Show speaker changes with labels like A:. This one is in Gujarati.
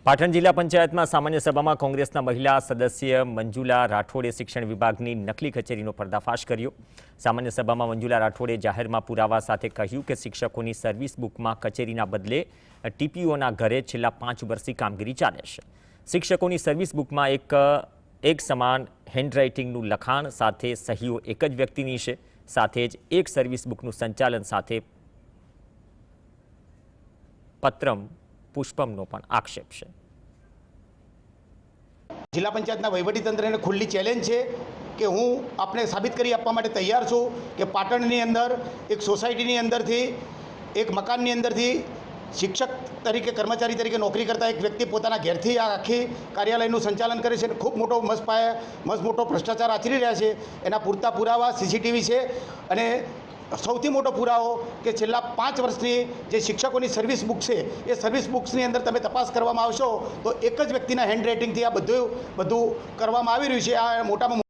A: પાટણ જિલ્લા પંચાયતમાં સામાન્ય સભામાં કોંગ્રેસના મહિલા સદસ્ય મંજુલા રાઠોડે શિક્ષણ વિભાગની નકલી કચેરીનો પર્દાફાશ કર્યો। સામાન્ય સભામાં મંજુલા રાઠોડે જાહેરમાં પુરાવા સાથે કહ્યું કે શિક્ષકોની સર્વિસ બુકમાં કચેરીના બદલે ટીપીઓના ઘરે છેલ્લા 5 વર્ષથી કામગીરી ચાલે છે। શિક્ષકોની સર્વિસ બુકમાં એક સમાન હેન્ડરાઇટિંગનું લખાણ સાથે સહીઓ એક જ વ્યક્તિની છે, સાથે જ એક સર્વિસ બુકનું સંચાલન સાથે પત્રમ પુષ્પમનો પણ આક્ષેપ છે।
B: જિલ્લા પંચાયતના વહીવટીતંત્રને ખુલ્લી ચેલેન્જ છે કે હું આપને સાબિત કરી આપવા માટે તૈયાર છું કે પાટણની અંદર એક સોસાયટીની અંદરથી એક મકાનની અંદરથી શિક્ષક તરીકે કર્મચારી તરીકે નોકરી કરતા એક વ્યક્તિ પોતાના ઘેરથી આ આખી કાર્યાલયનું સંચાલન કરે છે અને ખૂબ મોટો મસ્ત મોટો ભ્રષ્ટાચાર આચરી રહ્યા છે। એના પૂરતા પુરાવા સીસીટીવી છે અને સૌથી મોટો પુરાવો કે છેલ્લા 5 વર્ષની જે શિક્ષકોની સર્વિસ બુક છે એ સર્વિસ બુક્સની અંદર તમે તપાસ કરવામાં આવશો તો એક જ વ્યક્તિના હેન્ડરાઇટિંગથી આ બધું કરવામાં આવી રહ્યું છે। આ મોટામાં